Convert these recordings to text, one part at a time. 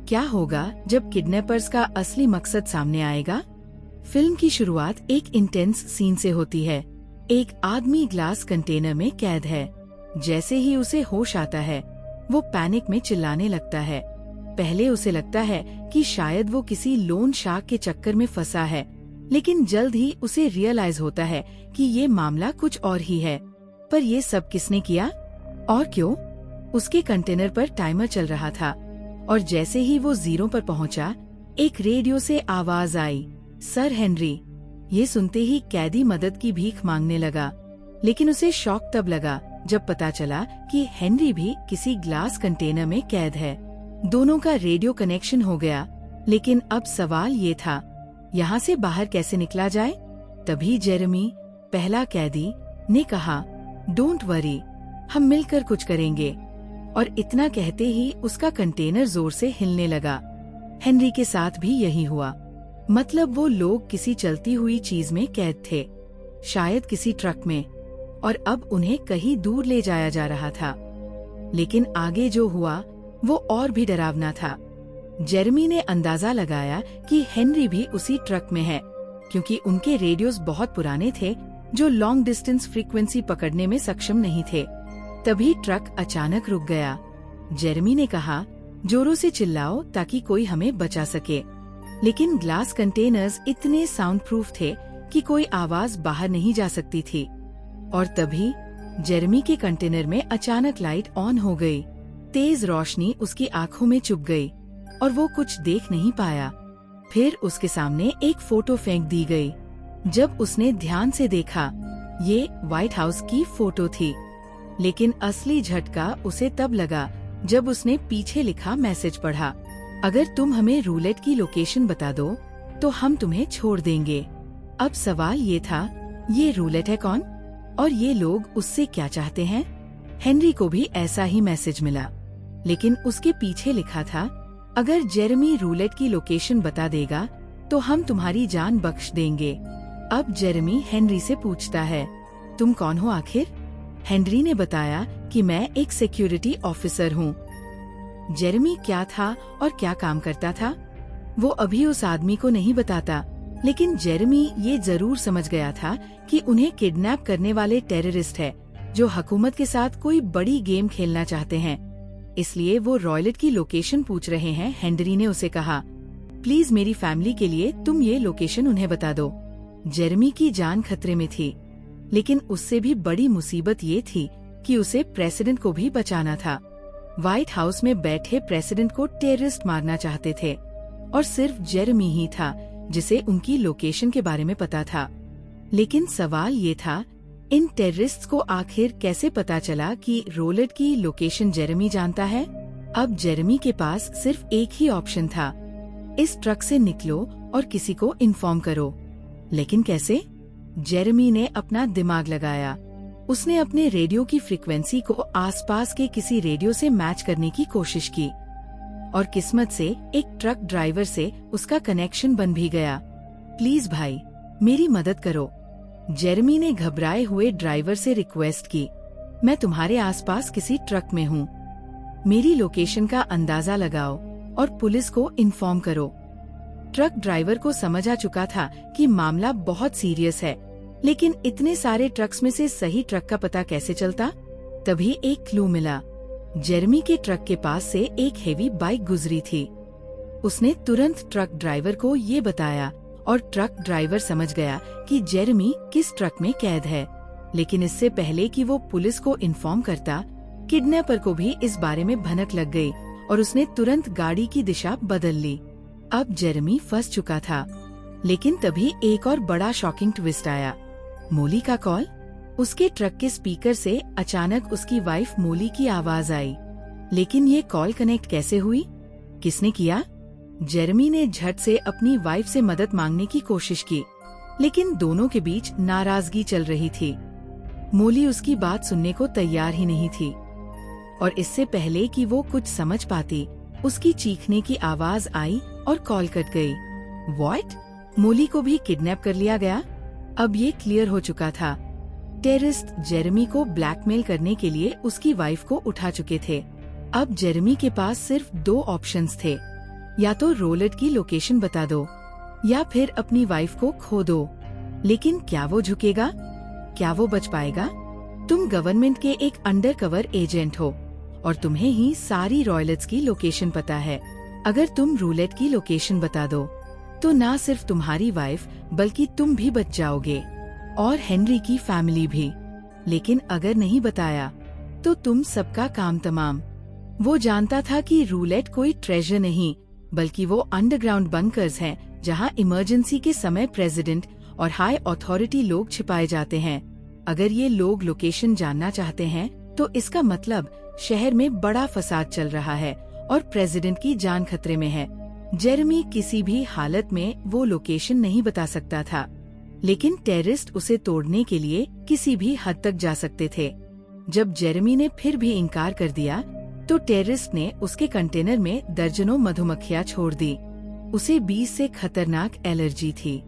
क्या होगा जब किडनैपर्स का असली मकसद सामने आएगा? फिल्म की शुरुआत एक इंटेंस सीन से होती है। एक आदमी ग्लास कंटेनर में कैद है। जैसे ही उसे होश आता है, वो पैनिक में चिल्लाने लगता है। पहले उसे लगता है कि शायद वो किसी लोन शार्क के चक्कर में फंसा है, लेकिन जल्द ही उसे रियलाइज होता है कि ये मामला कुछ और ही है। पर ये सब किसने किया और क्यों? उसके कंटेनर पर टाइमर चल रहा था और जैसे ही वो 0 पर पहुंचा, एक रेडियो से आवाज आई, सर हेनरी। ये सुनते ही कैदी मदद की भीख मांगने लगा, लेकिन उसे शॉक तब लगा जब पता चला कि हेनरी भी किसी ग्लास कंटेनर में कैद है। दोनों का रेडियो कनेक्शन हो गया, लेकिन अब सवाल ये था, यहाँ से बाहर कैसे निकला जाए? तभी जेरेमी, पहला कैदी, ने कहा, डोंट वरी, हम मिलकर कुछ करेंगे। और इतना कहते ही उसका कंटेनर जोर से हिलने लगा। हेनरी के साथ भी यही हुआ। मतलब वो लोग किसी चलती हुई चीज में कैद थे, शायद किसी ट्रक में, और अब उन्हें कहीं दूर ले जाया जा रहा था। लेकिन आगे जो हुआ वो और भी डरावना था। जेरेमी ने अंदाजा लगाया कि हेनरी भी उसी ट्रक में है, क्योंकि उनके रेडियोस बहुत पुराने थे जो लॉन्ग डिस्टेंस फ्रीक्वेंसी पकड़ने में सक्षम नहीं थे। तभी ट्रक अचानक रुक गया। जेरेमी ने कहा, जोरों से चिल्लाओ ताकि कोई हमें बचा सके। लेकिन ग्लास कंटेनर्स इतने साउंड प्रूफ थे कि कोई आवाज बाहर नहीं जा सकती थी। और तभी जेरेमी के कंटेनर में अचानक लाइट ऑन हो गई। तेज रोशनी उसकी आंखों में चुभ गई और वो कुछ देख नहीं पाया। फिर उसके सामने एक फोटो फेंक दी गई। जब उसने ध्यान से देखा, ये व्हाइट हाउस की फोटो थी। लेकिन असली झटका उसे तब लगा जब उसने पीछे लिखा मैसेज पढ़ा, अगर तुम हमें रूलेट की लोकेशन बता दो तो हम तुम्हें छोड़ देंगे। अब सवाल ये था, ये रूलेट है कौन और ये लोग उससे क्या चाहते हैं? हेनरी को भी ऐसा ही मैसेज मिला, लेकिन उसके पीछे लिखा था, अगर जेरेमी रूलेट की लोकेशन बता देगा तो हम तुम्हारी जान बख्श देंगे। अब जेरेमी हेनरी से पूछता है, तुम कौन हो आखिर? हेनरी ने बताया कि मैं एक सिक्योरिटी ऑफिसर हूँ। जेरेमी क्या था और क्या काम करता था, वो अभी उस आदमी को नहीं बताता, लेकिन जेरेमी ये जरूर समझ गया था कि उन्हें किडनैप करने वाले टेररिस्ट है जो हुकूमत के साथ कोई बड़ी गेम खेलना चाहते हैं। इसलिए वो रॉयलेट की लोकेशन पूछ रहे हैं। हेनरी ने उसे कहा, प्लीज मेरी फैमिली के लिए तुम ये लोकेशन उन्हें बता दो। जेरेमी की जान खतरे में थी, लेकिन उससे भी बड़ी मुसीबत ये थी कि उसे प्रेसिडेंट को भी बचाना था। व्हाइट हाउस में बैठे प्रेसिडेंट को टेररिस्ट मारना चाहते थे और सिर्फ जेरेमी ही था जिसे उनकी लोकेशन के बारे में पता था। लेकिन सवाल ये था, इन टेररिस्ट्स को आखिर कैसे पता चला कि रोलेट की लोकेशन जेरेमी जानता है? अब जेरेमी के पास सिर्फ एक ही ऑप्शन था, इस ट्रक से निकलो और किसी को इन्फॉर्म करो। लेकिन कैसे? जेरेमी ने अपना दिमाग लगाया। उसने अपने रेडियो की फ्रीक्वेंसी को आसपास के किसी रेडियो से मैच करने की कोशिश की और किस्मत से एक ट्रक ड्राइवर से उसका कनेक्शन बन भी गया। प्लीज भाई, मेरी मदद करो, जेरेमी ने घबराए हुए ड्राइवर से रिक्वेस्ट की। मैं तुम्हारे आसपास किसी ट्रक में हूँ, मेरी लोकेशन का अंदाजा लगाओ और पुलिस को इन्फॉर्म करो। ट्रक ड्राइवर को समझ आ चुका था कि मामला बहुत सीरियस है, लेकिन इतने सारे ट्रक्स में से सही ट्रक का पता कैसे चलता? तभी एक क्लू मिला। जेरेमी के ट्रक के पास से एक हेवी बाइक गुजरी थी। उसने तुरंत ट्रक ड्राइवर को ये बताया और ट्रक ड्राइवर समझ गया कि जेरेमी किस ट्रक में कैद है। लेकिन इससे पहले कि वो पुलिस को इन्फॉर्म करता, किडनैपर को भी इस बारे में भनक लग गई और उसने तुरंत गाड़ी की दिशा बदल ली। अब जेरेमी फंस चुका था। लेकिन तभी एक और बड़ा शॉकिंग ट्विस्ट आया। मोली का कॉल। उसके ट्रक के स्पीकर से अचानक उसकी वाइफ मोली की आवाज आई। लेकिन ये कॉल कनेक्ट कैसे हुई? किसने किया? जेरेमी ने झट से अपनी वाइफ से मदद मांगने की कोशिश की, लेकिन दोनों के बीच नाराजगी चल रही थी। मोली उसकी बात सुनने को तैयार ही नहीं थी और इससे पहले कि वो कुछ समझ पाती, उसकी चीखने की आवाज आई और कॉल कट गई। व्हाट? मोली को भी किडनैप कर लिया गया? अब ये क्लियर हो चुका था। टेररिस्ट जेरेमी को ब्लैकमेल करने के लिए उसकी वाइफ को उठा चुके थे। अब जेरेमी के पास सिर्फ 2 ऑप्शंस थे, या तो रोलेट की लोकेशन बता दो या फिर अपनी वाइफ को खो दो। लेकिन क्या वो झुकेगा? क्या वो बच पाएगा? तुम गवर्नमेंट के एक अंडरकवर एजेंट हो और तुम्हें ही सारी रॉयलेट्स की लोकेशन पता है। अगर तुम रूलेट की लोकेशन बता दो तो ना सिर्फ तुम्हारी वाइफ बल्कि तुम भी बच जाओगे और हेनरी की फैमिली भी। लेकिन अगर नहीं बताया तो तुम सबका काम तमाम। वो जानता था कि रूलेट कोई ट्रेजर नहीं बल्कि वो अंडरग्राउंड बंकर्स हैं जहां इमरजेंसी के समय प्रेसिडेंट और हाई अथॉरिटी लोग छिपाए जाते हैं। अगर ये लोग लोकेशन जानना चाहते हैं तो इसका मतलब शहर में बड़ा फसाद चल रहा है और प्रेसिडेंट की जान खतरे में है। जेरेमी किसी भी हालत में वो लोकेशन नहीं बता सकता था, लेकिन टेररिस्ट उसे तोड़ने के लिए किसी भी हद तक जा सकते थे। जब जेरेमी ने फिर भी इनकार कर दिया तो टेररिस्ट ने उसके कंटेनर में दर्जनों मधुमक्खियां छोड़ दी। उसे 20 से खतरनाक एलर्जी थी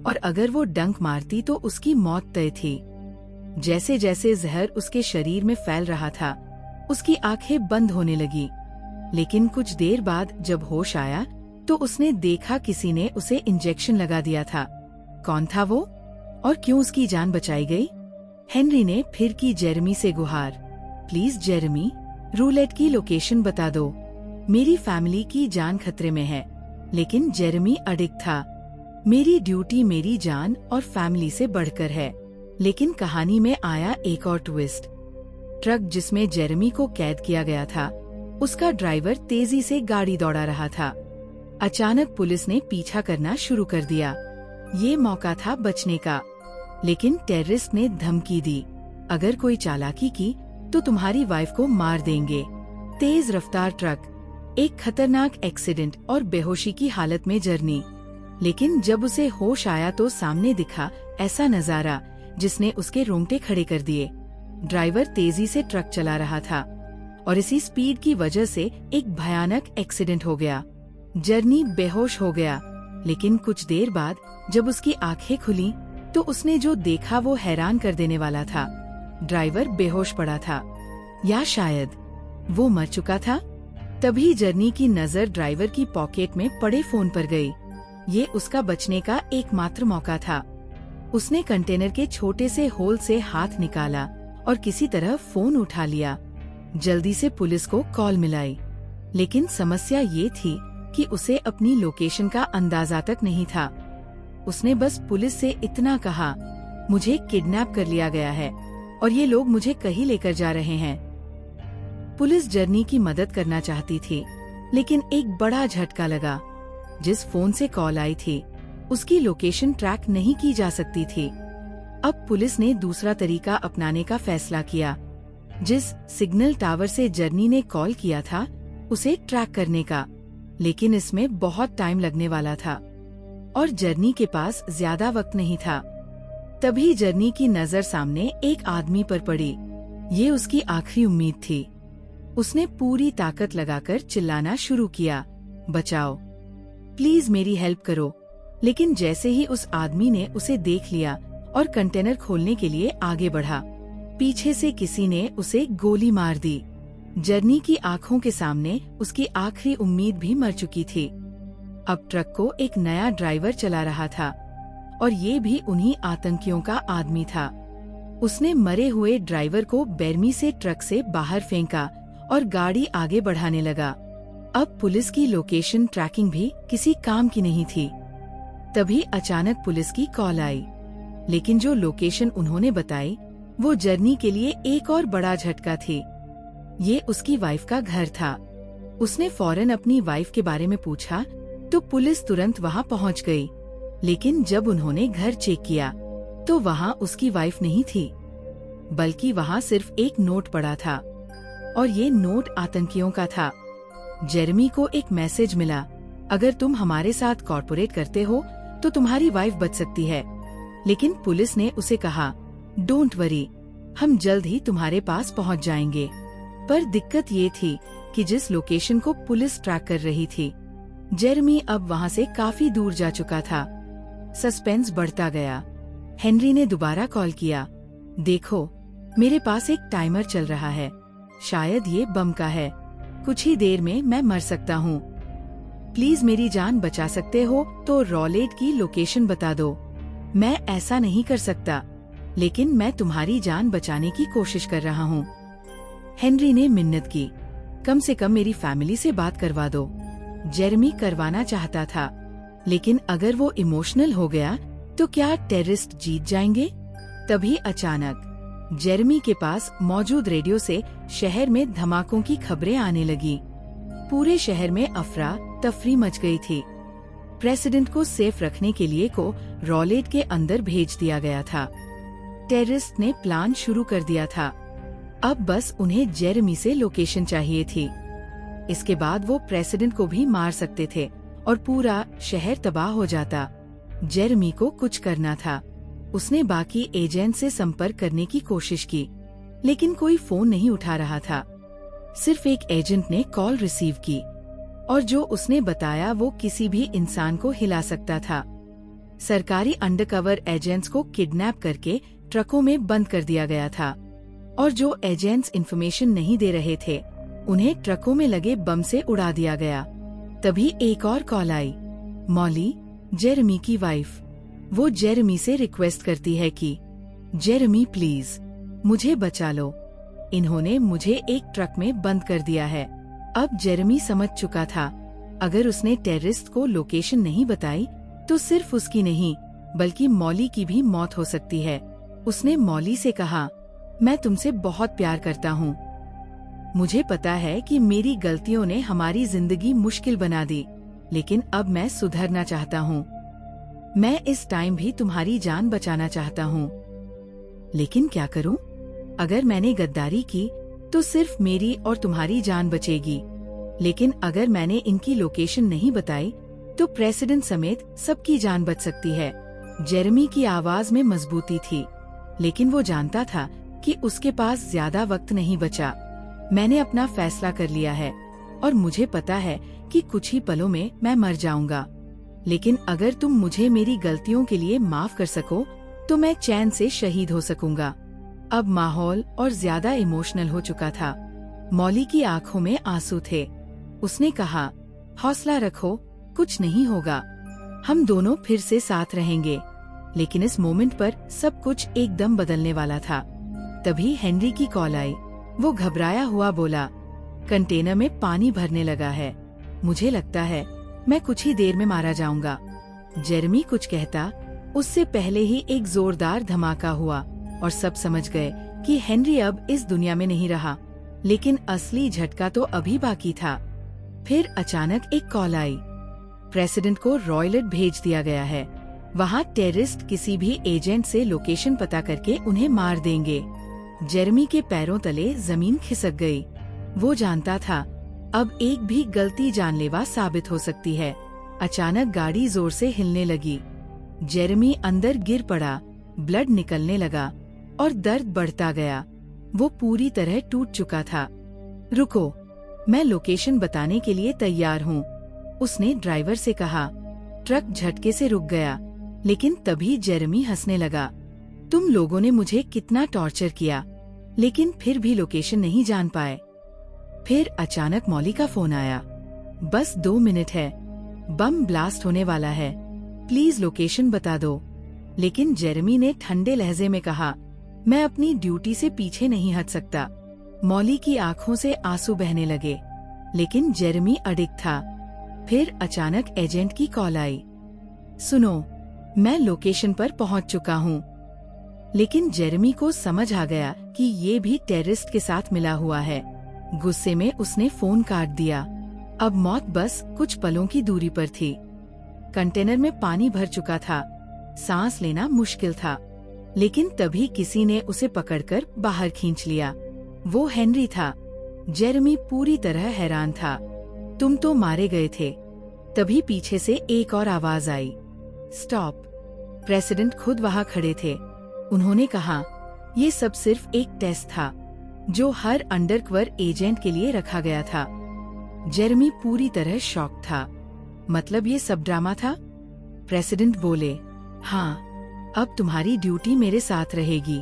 और अगर वो डंक मारती तो उसकी मौत तय थी। जैसे जैसे जहर उसके शरीर में फैल रहा था उसकी आंखें बंद होने लगी। लेकिन कुछ देर बाद जब होश आया तो उसने देखा किसी ने उसे इंजेक्शन लगा दिया था। कौन था वो और क्यों उसकी जान बचाई गई? हेनरी ने फिर की जेरेमी से गुहार, प्लीज जेरेमी, रूलेट की लोकेशन बता दो, मेरी फैमिली की जान खतरे में है। लेकिन जेरेमी अडिग था, मेरी ड्यूटी मेरी जान और फैमिली से बढ़कर है। लेकिन कहानी में आया एक और ट्विस्ट। ट्रक जिसमें जेरेमी को कैद किया गया था उसका ड्राइवर तेजी से गाड़ी दौड़ा रहा था। अचानक पुलिस ने पीछा करना शुरू कर दिया। ये मौका था बचने का, लेकिन टेररिस्ट ने धमकी दी, अगर कोई चालाकी की तो तुम्हारी वाइफ को मार देंगे। तेज रफ्तार ट्रक, एक खतरनाक एक्सीडेंट और बेहोशी की हालत में जर्नी। लेकिन जब उसे होश आया तो सामने दिखा ऐसा नजारा जिसने उसके रोंगटे खड़े कर दिए। ड्राइवर तेजी से ट्रक चला रहा था और इसी स्पीड की वजह से एक भयानक एक्सीडेंट हो गया। जर्नी बेहोश हो गया, लेकिन कुछ देर बाद जब उसकी आंखें खुली तो उसने जो देखा वो हैरान कर देने वाला था। ड्राइवर बेहोश पड़ा था, या शायद वो मर चुका था। तभी जर्नी की नजर ड्राइवर की पॉकेट में पड़े फोन पर गई। ये उसका बचने का एकमात्र मौका था। उसने कंटेनर के छोटे से होल से हाथ निकाला और किसी तरह फोन उठा लिया। जल्दी से पुलिस को कॉल मिलाई। लेकिन समस्या ये थी कि उसे अपनी लोकेशन का अंदाजा तक नहीं था। उसने बस पुलिस से इतना कहा, मुझे किडनैप कर लिया गया है और ये लोग मुझे कहीं लेकर जा रहे हैं। पुलिस जर्नी की मदद करना चाहती थी, लेकिन एक बड़ा झटका लगा। जिस फोन से कॉल आई थी उसकी लोकेशन ट्रैक नहीं की जा सकती थी। अब पुलिस ने दूसरा तरीका अपनाने का फैसला किया, जिस सिग्नल टावर से जर्नी ने कॉल किया था उसे ट्रैक करने का। लेकिन इसमें बहुत टाइम लगने वाला था और जर्नी के पास ज्यादा वक्त नहीं था। तभी जर्नी की नजर सामने एक आदमी पर पड़ी। ये उसकी आखिरी उम्मीद थी। उसने पूरी ताकत लगाकर चिल्लाना शुरू किया, बचाओ, प्लीज मेरी हेल्प करो। लेकिन जैसे ही उस आदमी ने उसे देख लिया और कंटेनर खोलने के लिए आगे बढ़ा, पीछे से किसी ने उसे गोली मार दी। जर्नी की आंखों के सामने उसकी आखिरी उम्मीद भी मर चुकी थी। अब ट्रक को एक नया ड्राइवर चला रहा था और ये भी उन्हीं आतंकियों का आदमी था। उसने मरे हुए ड्राइवर को बेरमी से ट्रक से बाहर फेंका और गाड़ी आगे बढ़ाने लगा। अब पुलिस की लोकेशन ट्रैकिंग भी किसी काम की नहीं थी। तभी अचानक पुलिस की कॉल आई, लेकिन जो लोकेशन उन्होंने बताई वो जर्नी के लिए एक और बड़ा झटका थी। ये उसकी वाइफ का घर था। उसने फौरन अपनी वाइफ के बारे में पूछा तो पुलिस तुरंत वहां पहुंच गई। लेकिन जब उन्होंने घर चेक किया तो वहां उसकी वाइफ नहीं थी, बल्कि वहां सिर्फ एक नोट पड़ा था और ये नोट आतंकियों का था। जेरेमी को एक मैसेज मिला, अगर तुम हमारे साथ कॉर्पोरेट करते हो तो तुम्हारी वाइफ बच सकती है। लेकिन पुलिस ने उसे कहा, डोंट वरी, हम जल्द ही तुम्हारे पास पहुंच जाएंगे। पर दिक्कत ये थी कि जिस लोकेशन को पुलिस ट्रैक कर रही थी, जेरेमी अब वहां से काफी दूर जा चुका था। सस्पेंस बढ़ता गया। हेनरी ने दोबारा कॉल किया, देखो, मेरे पास एक टाइमर चल रहा है, शायद ये बम का है, कुछ ही देर में मैं मर सकता हूँ। प्लीज मेरी जान बचा सकते हो तो रॉलेट की लोकेशन बता दो। मैं ऐसा नहीं कर सकता, लेकिन मैं तुम्हारी जान बचाने की कोशिश कर रहा हूँ। हेनरी ने मिन्नत की, कम से कम मेरी फैमिली से बात करवा दो। जेरेमी करवाना चाहता था, लेकिन अगर वो इमोशनल हो गया तो क्या टेररिस्ट जीत जाएंगे? तभी अचानक जेरेमी के पास मौजूद रेडियो से शहर में धमाकों की खबरें आने लगी। पूरे शहर में अफरा तफरी मच गई थी। प्रेसिडेंट को सेफ रखने के लिए को रॉलेट के अंदर भेज दिया गया था। टेररिस्ट ने प्लान शुरू कर दिया था। अब बस उन्हें जेरेमी से लोकेशन चाहिए थी। इसके बाद वो प्रेसिडेंट को भी मार सकते थे और पूरा शहर तबाह हो जाता। जेरेमी को कुछ करना था। उसने बाकी एजेंट से संपर्क करने की कोशिश की, लेकिन कोई फोन नहीं उठा रहा था। सिर्फ एक एजेंट ने कॉल रिसीव की और जो उसने बताया वो किसी भी इंसान को हिला सकता था। सरकारी अंडरकवर एजेंट्स को किडनैप करके ट्रकों में बंद कर दिया गया था और जो एजेंट्स इन्फॉर्मेशन नहीं दे रहे थे उन्हें ट्रकों में लगे बम से उड़ा दिया गया। तभी एक और कॉल आई। मॉली, जेरेमी की वाइफ, वो जेरेमी से रिक्वेस्ट करती है कि जेरेमी प्लीज मुझे बचा लो, इन्होंने मुझे एक ट्रक में बंद कर दिया है। अब जेरेमी समझ चुका था, अगर उसने टेररिस्ट को लोकेशन नहीं बताई तो सिर्फ उसकी नहीं बल्कि मॉली की भी मौत हो सकती है। उसने मॉली से कहा, मैं तुमसे बहुत प्यार करता हूँ। मुझे पता है कि मेरी गलतियों ने हमारी जिंदगी मुश्किल बना दी, लेकिन अब मैं सुधरना चाहता हूँ। मैं इस टाइम भी तुम्हारी जान बचाना चाहता हूँ, लेकिन क्या करूँ? अगर मैंने गद्दारी की तो सिर्फ मेरी और तुम्हारी जान बचेगी, लेकिन अगर मैंने इनकी लोकेशन नहीं बताई तो प्रेसिडेंट समेत सबकी जान बच सकती है। जेरेमी की आवाज में मजबूती थी, लेकिन वो जानता था कि उसके पास ज्यादा वक्त नहीं बचा। मैंने अपना फैसला कर लिया है और मुझे पता है कि कुछ ही पलों में मैं मर जाऊंगा, लेकिन अगर तुम मुझे मेरी गलतियों के लिए माफ कर सको तो मैं चैन से शहीद हो सकूंगा। अब माहौल और ज्यादा इमोशनल हो चुका था। मॉली की आंखों में आंसू थे। उसने कहा, हौसला रखो, कुछ नहीं होगा, हम दोनों फिर से साथ रहेंगे। लेकिन इस मोमेंट पर सब कुछ एकदम बदलने वाला था। तभी हेनरी की कॉल आई। वो घबराया हुआ बोला, कंटेनर में पानी भरने लगा है, मुझे लगता है मैं कुछ ही देर में मारा जाऊंगा। जेरेमी कुछ कहता उससे पहले ही एक जोरदार धमाका हुआ और सब समझ गए कि हेनरी अब इस दुनिया में नहीं रहा, लेकिन असली झटका तो अभी बाकी था। फिर अचानक एक कॉल आई। प्रेसिडेंट को रॉयलेट भेज दिया गया है। वहाँ टेररिस्ट किसी भी एजेंट से लोकेशन पता करके उन्हें मार देंगे। जेरेमी के पैरों तले जमीन खिसक गई। वो जानता था अब एक भी गलती जानलेवा साबित हो सकती है। अचानक गाड़ी जोर से हिलने लगी। जेरेमी अंदर गिर पड़ा, ब्लड निकलने लगा और दर्द बढ़ता गया। वो पूरी तरह टूट चुका था। रुको, मैं लोकेशन बताने के लिए तैयार हूँ, उसने ड्राइवर से कहा। ट्रक झटके से रुक गया, लेकिन तभी जेरेमी हंसने लगा। तुम लोगों ने मुझे कितना टॉर्चर किया, लेकिन फिर भी लोकेशन नहीं जान पाए। फिर अचानक मॉली का फोन आया। बस 2 मिनट है, बम ब्लास्ट होने वाला है, प्लीज लोकेशन बता दो। लेकिन जेरेमी ने ठंडे लहजे में कहा, मैं अपनी ड्यूटी से पीछे नहीं हट सकता। मॉली की आंखों से आंसू बहने लगे, लेकिन जेरेमी अडिग था। फिर अचानक एजेंट की कॉल आई। सुनो, मैं लोकेशन पर पहुंच चुका हूँ। लेकिन जेरेमी को समझ आ गया कि ये भी टेररिस्ट के साथ मिला हुआ है। गुस्से में उसने फोन काट दिया। अब मौत बस कुछ पलों की दूरी पर थी। कंटेनर में पानी भर चुका था, सांस लेना मुश्किल था। लेकिन तभी किसी ने उसे पकड़कर बाहर खींच लिया। वो हेनरी था। जेरेमी पूरी तरह हैरान था। तुम तो मारे गए थे। तभी पीछे से एक और आवाज आई, स्टॉप। प्रेसिडेंट खुद वहाँ खड़े थे। उन्होंने कहा, ये सब सिर्फ एक टेस्ट था जो हर अंडरकवर एजेंट के लिए रखा गया था। जेरेमी पूरी तरह शॉक था। मतलब ये सब ड्रामा था? प्रेसिडेंट बोले, हाँ, अब तुम्हारी ड्यूटी मेरे साथ रहेगी।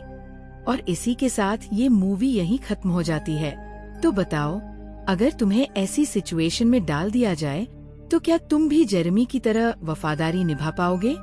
और इसी के साथ ये मूवी यहीं खत्म हो जाती है। तो बताओ, अगर तुम्हें ऐसी सिचुएशन में डाल दिया जाए तो क्या तुम भी जेरेमी की तरह वफादारी निभा पाओगे?